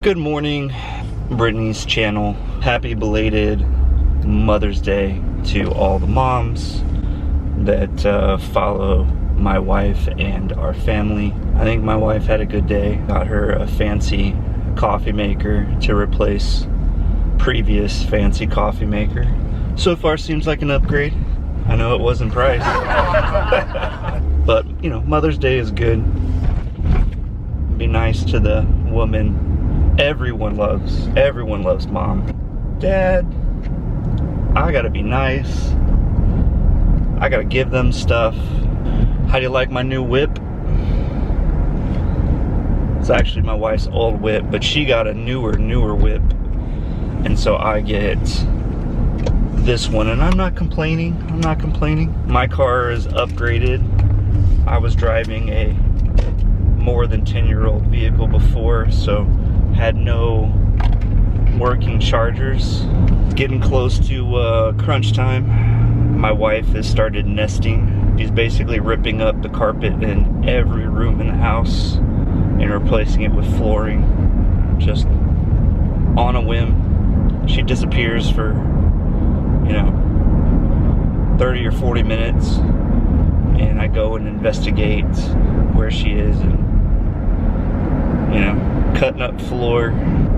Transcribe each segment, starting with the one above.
Good morning, Brittany's channel. Happy belated Mother's Day to all the moms that follow my wife and our family. I think my wife had a good day. Got her a fancy coffee maker to replace previous fancy coffee maker. So far seems like an upgrade. I know it wasn't priced. But, you know, Mother's Day is good. Be nice to the woman everyone loves mom. Dad, I gotta be nice. I gotta give them stuff. How do you like my new whip? It's actually my wife's old whip, but she got a newer whip. And so I get this one, and I'm not complaining. My car is upgraded. I was driving a more than 10-year-old vehicle before, so had no working chargers. Getting close to crunch time. My wife has started nesting. She's basically ripping up the carpet in every room in the house and replacing it with flooring, just on a whim. She disappears for, you know, 30 or 40 minutes, and I go and investigate where she is, and, you know, cutting up floor.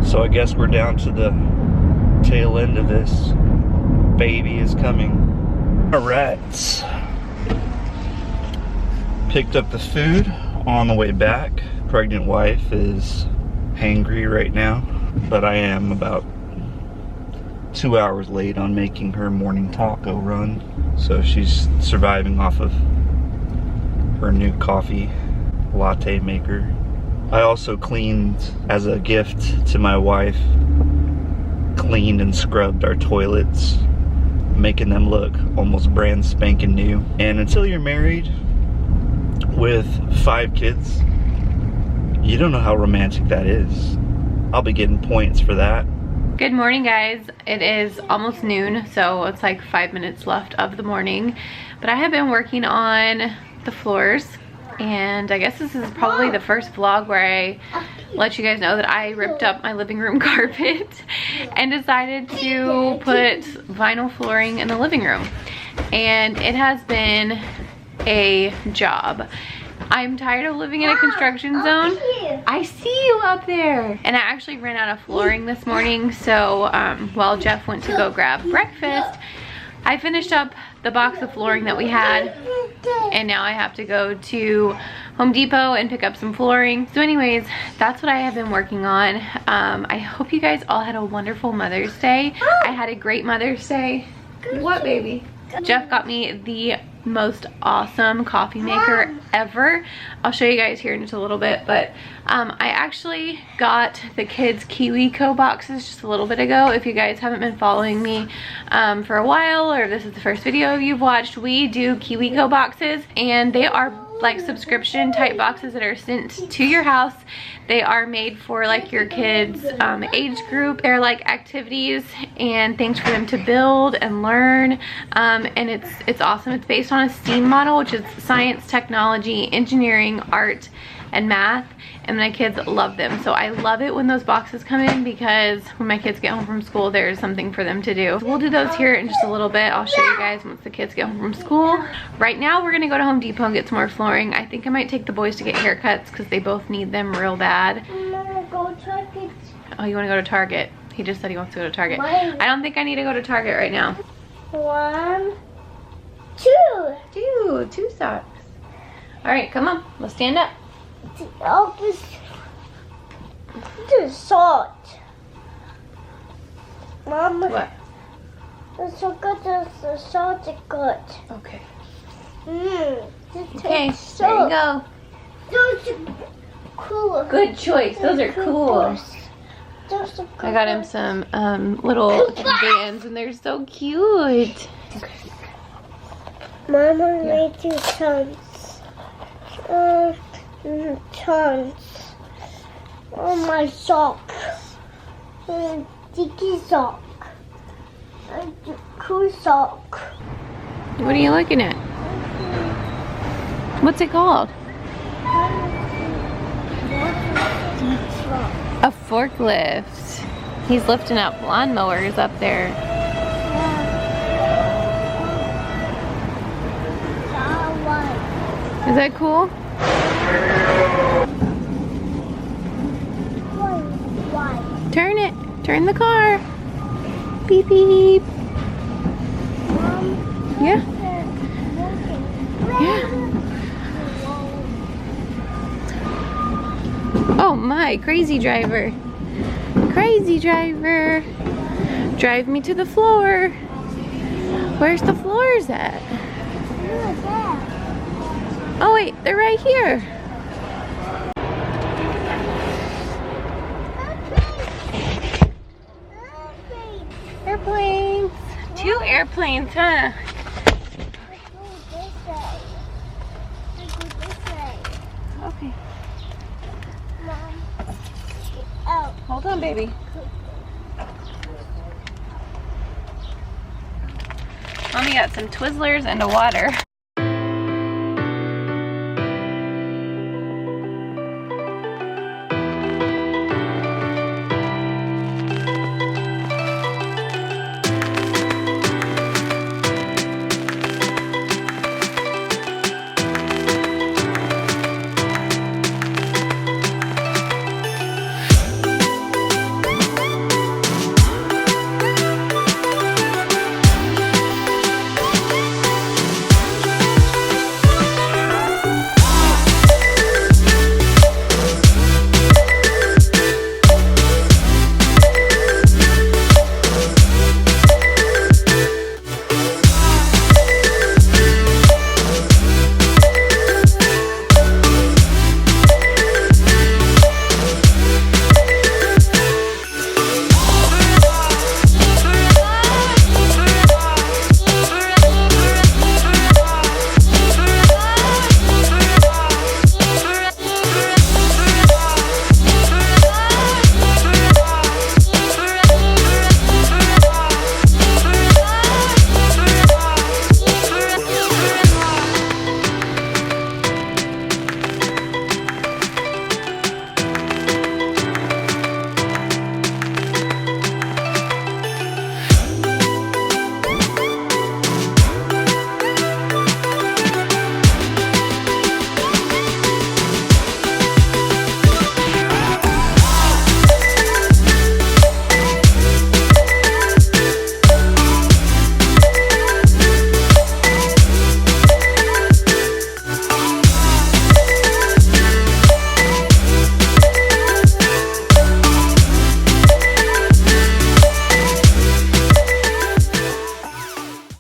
So I guess we're down to the tail end of this. Baby is coming. Alright. Picked up the food on the way back. Pregnant wife is hangry right now, but I am about 2 hours late on making her morning taco run. So she's surviving off of her new coffee latte maker. I also cleaned, as a gift to my wife, cleaned and scrubbed our toilets, making them look almost brand spanking new. And until you're married with 5 kids, you don't know how romantic that is. I'll be getting points for that. Good morning, guys. It is almost noon, so it's like 5 minutes left of the morning. But I have been working on the floors, and I guess this is probably the first vlog where I let you guys know that I ripped up my living room carpet and decided to put vinyl flooring in the living room. And it has been a job. I'm tired of living in a construction zone. I see you up there. And I actually ran out of flooring this morning, so while Jeff went to go grab breakfast, I finished up the box of flooring that we had, and now I have to go to Home Depot and pick up some flooring. So anyways, that's what I have been working on. I hope you guys all had a wonderful Mother's Day. I had a great Mother's Day. What, baby? Jeff got me the most awesome coffee maker ever. I'll show you guys here in just a little bit, but I actually got the kids KiwiCo boxes just a little bit ago. If you guys haven't been following me for a while, or if this is the first video you've watched, we do KiwiCo boxes, and they are like subscription type boxes that are sent to your house. They are made for like your kids age group. They're like activities and things for them to build and learn, and it's awesome. It's based on a STEAM model, which is science, technology, engineering, art, and math, and my kids love them. So I love it when those boxes come in, because when my kids get home from school, there's something for them to do. So we'll do those here in just a little bit. I'll show you guys once the kids get home from school. Right now we're gonna go to Home Depot and get some more flooring. I think I might take the boys to get haircuts because they both need them real bad. I'm gonna go to Target. Oh, you wanna go to Target? He just said he wants to go to Target. I don't think I need to go to Target right now. 1, 2. Two socks. All right, come on, let's stand up. The salt. Mom. What? The salt is good. Okay. Okay, there you go. Those are cool. Good choice. Those are cool. Those are cool. I got him some little bands, and they're so cute. Okay. Mama made 2 tons. Tons. Oh, my sock. Sticky sock. Cool sock. What are you looking at? What's it called? A forklift. He's lifting up lawnmowers up there. Is that cool? Turn it. Turn the car. Beep beep. Yeah. Yeah. Oh my, crazy driver. Crazy driver. Drive me to the floor. Where's the floors at? Oh wait, they're right here. Airplanes. 2 airplanes, huh? Okay. Oh. Hold on, baby. Mommy got some Twizzlers and a water.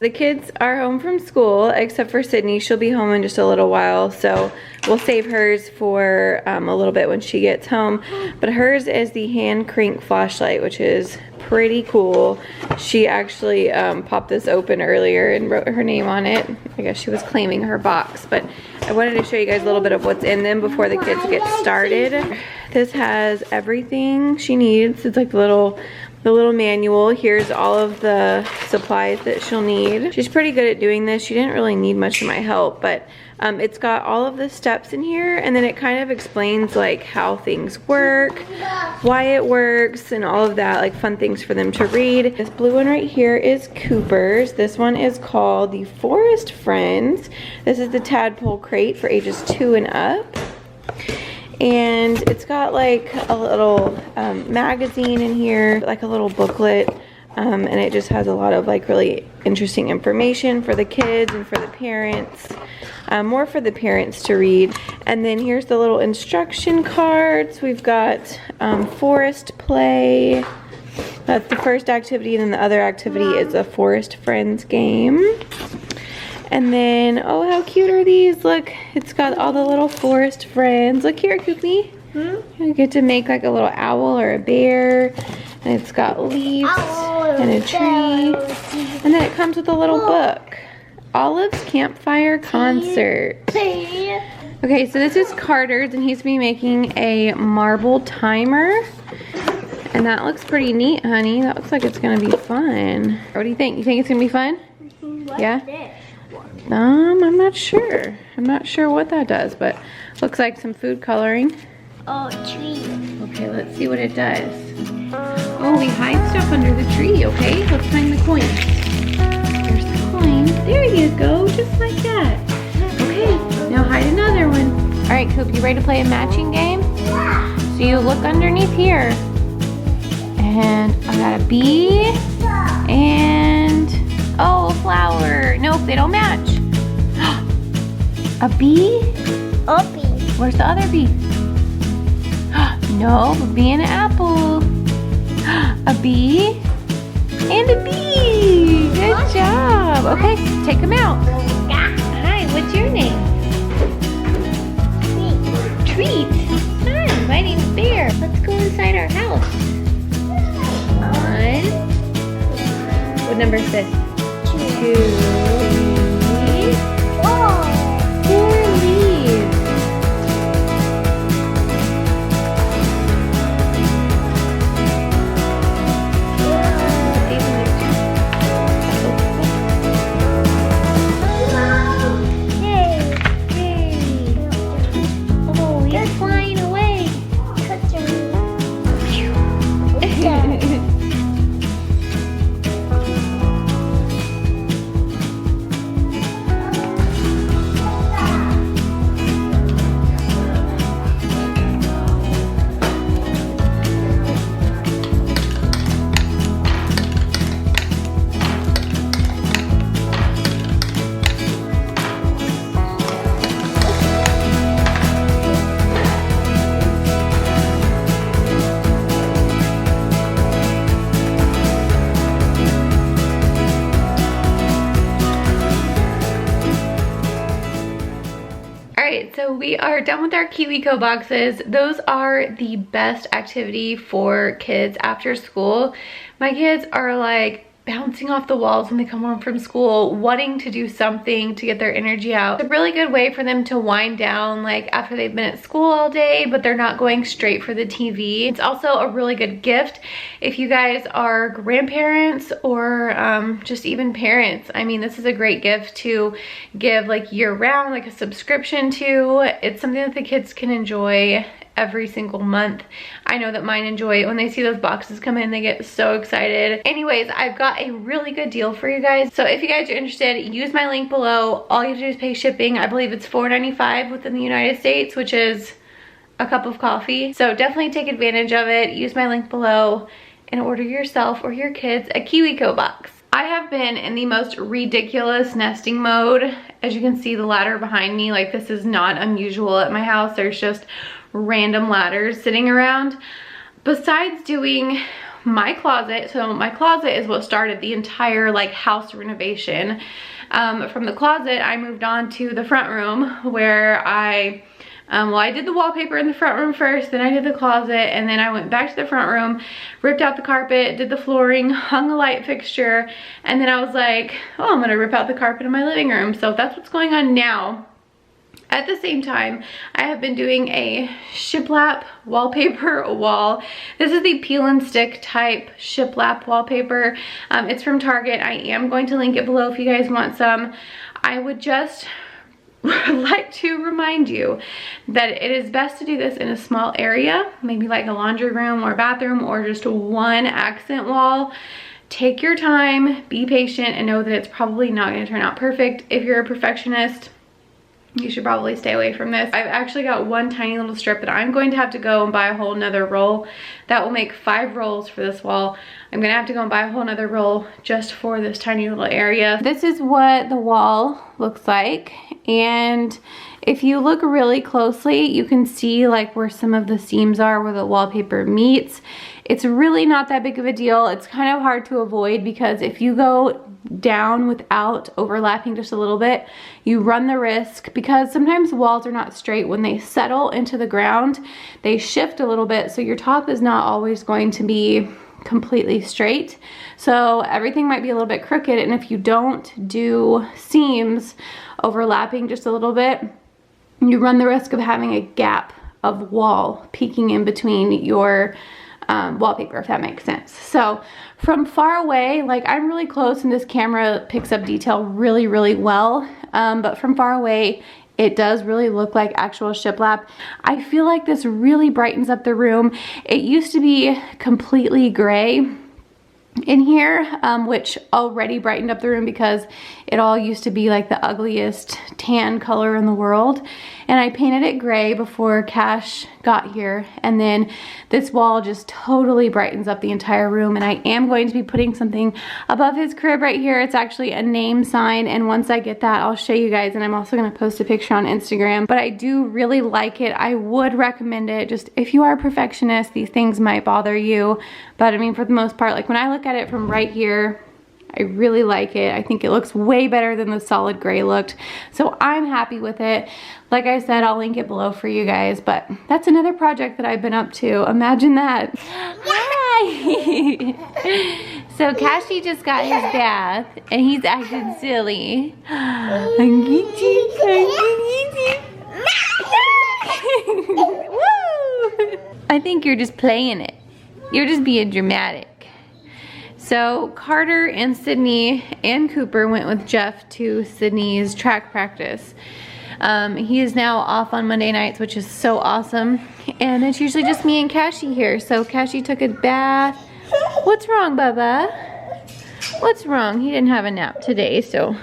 The kids are home from school, except for Sydney. She'll be home in just a little while, so we'll save hers for a little bit when she gets home. But hers is the hand crank flashlight, which is pretty cool. She actually popped this open earlier and wrote her name on it. I guess she was claiming her box, but I wanted to show you guys a little bit of what's in them before the kids get started. This has everything she needs. It's like the little manual. Here's all of the supplies that she'll need. She's pretty good at doing this. She didn't really need much of my help, but it's got all of the steps in here, and then it kind of explains like how things work, why it works, and all of that, like fun things for them to read. This blue one right here is Cooper's. This one is called the Forest Friends. This is the tadpole crate for ages 2 and up. And it's got like a little magazine in here, like a little booklet, and it just has a lot of like really interesting information for the kids and for the parents, more for the parents to read. And then here's the little instruction cards. We've got forest play. That's the first activity, and then the other activity is a Forest Friends game. And then, oh, how cute are these? Look, it's got all the little forest friends. Look here, Koopy. You get to make like a little owl or a bear. And it's got leaves and a tree. And then it comes with a little book. Olive's Campfire Concert. Okay, so this is Carter's, and he's be making a marble timer. And that looks pretty neat, honey. That looks like it's gonna be fun. What do you think? You think it's gonna be fun? Yeah? I'm not sure. I'm not sure what that does, but looks like some food coloring. Oh, tree. Okay, let's see what it does. Oh, we hide stuff under the tree, okay? Let's find the coins. There's the coin. There you go, just like that. Okay, now hide another one. All right, Coop, you ready to play a matching game? So you look underneath here. And I got a bee and, oh, a flower. Nope, they don't match. A bee? A bee. Where's the other bee? No, a bee and an apple. A bee and a bee. Good job. Okay, take them out. Hi, what's your name? Treat. Hi, my name's Bear. Let's go inside our house. One. What number is this? 2, 3, 4 leaves. Oh, he's flying away. So we are done with our KiwiCo boxes. Those are the best activity for kids after school. My kids are like bouncing off the walls when they come home from school, wanting to do something to get their energy out. It's a really good way for them to wind down, like after they've been at school all day, but they're not going straight for the TV. It's also a really good gift if you guys are grandparents or just even parents. I mean, this is a great gift to give like year round, like a subscription to. It's something that the kids can enjoy every single month. I know that mine enjoy it. When they see those boxes come in, they get so excited. Anyways, I've got a really good deal for you guys. So if you guys are interested, use my link below. All you have to do is pay shipping. I believe it's $4.95 within the United States, which is a cup of coffee. So definitely take advantage of it. Use my link below and order yourself or your kids a KiwiCo box. I have been in the most ridiculous nesting mode. As you can see, the ladder behind me, like this is not unusual at my house. There's just random ladders sitting around. Besides doing my closet, so my closet is what started the entire like house renovation. From the closet, I moved on to the front room where I did the wallpaper in the front room first, then I did the closet, and then I went back to the front room, ripped out the carpet, did the flooring, hung a light fixture, and then I was like, oh, I'm gonna rip out the carpet in my living room. So that's what's going on now. At the same time, I have been doing a Shiplap wallpaper wall. This is the peel and stick type Shiplap wallpaper. It's from Target. I am going to link it below if you guys want some. I would just like to remind you that it is best to do this in a small area, maybe like a laundry room or bathroom or just one accent wall. Take your time, be patient, and know that it's probably not going to turn out perfect. If you're a perfectionist, you should probably stay away from this. I've actually got one tiny little strip that I'm going to have to go and buy a whole nother roll. That will make 5 rolls for this wall. I'm gonna have to go and buy a whole nother roll just for this tiny little area. This is what the wall looks like. And if you look really closely, you can see like where some of the seams are, where the wallpaper meets. It's really not that big of a deal. It's kind of hard to avoid because if you go down without overlapping just a little bit, you run the risk, because sometimes walls are not straight. When they settle into the ground, they shift a little bit, so your top is not always going to be completely straight. So everything might be a little bit crooked, and if you don't do seams overlapping just a little bit, you run the risk of having a gap of wall peeking in between your wallpaper, if that makes sense. So from far away, like I'm really close and this camera picks up detail really, really well, but from far away, it does really look like actual shiplap. I feel like this really brightens up the room. It used to be completely gray in here, which already brightened up the room because it all used to be like the ugliest tan color in the world. And I painted it gray before Cash got here, and then this wall just totally brightens up the entire room. And I am going to be putting something above his crib right here. It's actually a name sign, and once I get that, I'll show you guys, and I'm also going to post a picture on Instagram. But I do really like it. I would recommend it. Just if you are a perfectionist, these things might bother you, but I mean, for the most part, like when I look at it from right here, I really like it. I think it looks way better than the solid gray looked. So I'm happy with it. Like I said, I'll link it below for you guys, but that's another project that I've been up to. Imagine that. Hi. So Cashy just got his bath and he's acting silly. Woo! I think you're just playing it. You're just being dramatic. So Carter and Sydney and Cooper went with Jeff to Sydney's track practice. He is now off on Monday nights, which is so awesome. And it's usually just me and Cashy here. So Cashy took a bath. What's wrong, Bubba? What's wrong? He didn't have a nap today, so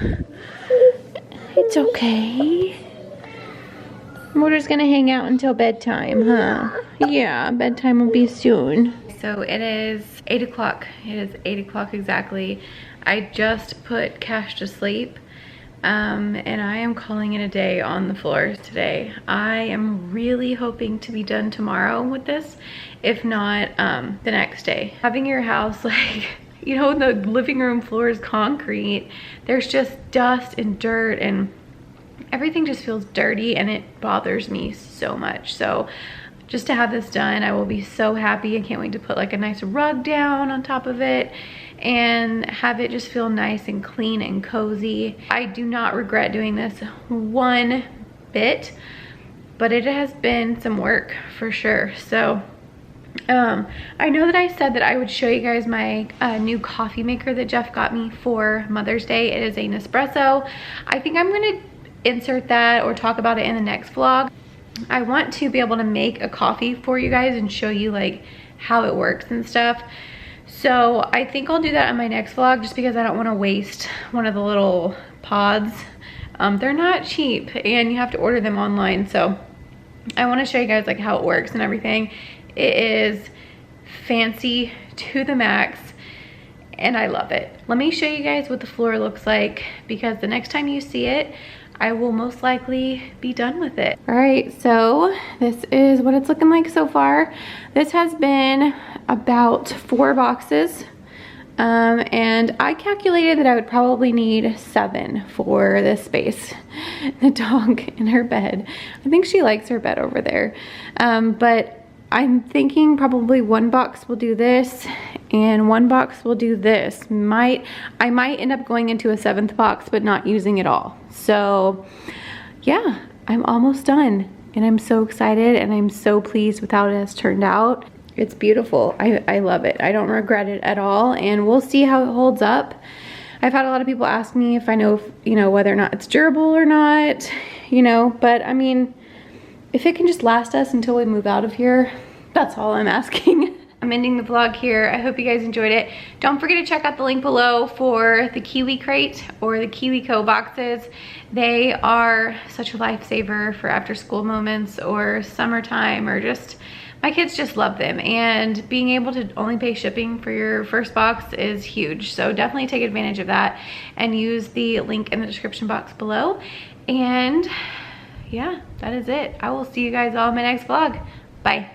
it's okay. We're just gonna hang out until bedtime, huh? Yeah, bedtime will be soon. So it is 8 o'clock. It is 8 o'clock exactly. I just put Cash to sleep, and I am calling it a day on the floors today. I am really hoping to be done tomorrow with this, if not the next day. Having your house, like, you know, the living room floor is concrete. There's just dust and dirt and everything just feels dirty, and it bothers me so much. So just to have this done, I will be so happy. I can't wait to put like a nice rug down on top of it and have it just feel nice and clean and cozy. I do not regret doing this one bit, but it has been some work for sure. So I know that I said that I would show you guys my new coffee maker that Jeff got me for Mother's Day. It is a Nespresso. I think I'm gonna insert that or talk about it in the next vlog. I want to be able to make a coffee for you guys and show you like how it works and stuff. So I think I'll do that on my next vlog, just because I don't want to waste one of the little pods. They're not cheap and you have to order them online. So I want to show you guys like how it works and everything. It is fancy to the max and I love it. Let me show you guys what the floor looks like, because the next time you see it, I will most likely be done with it. All right, so this is what it's looking like so far. This has been about 4 boxes. And I calculated that I would probably need 7 for this space. The dog in her bed. I think she likes her bed over there. But I'm thinking probably 1 box will do this and 1 box will do this. I might end up going into a 7th box but not using it all. So yeah, I'm almost done and I'm so excited and I'm so pleased with how it has turned out. It's beautiful. I love it. I don't regret it at all, and we'll see how it holds up. I've had a lot of people ask me if I know if, you know, whether or not it's durable or not, you know, but I mean, if it can just last us until we move out of here, that's all I'm asking. I'm ending the vlog here. I hope you guys enjoyed it. Don't forget to check out the link below for the Kiwi crate or the KiwiCo boxes. They are such a lifesaver for after school moments or summertime, or just, my kids just love them. And being able to only pay shipping for your first box is huge. So definitely take advantage of that and use the link in the description box below. And yeah, that is it. I will see you guys all in my next vlog. Bye.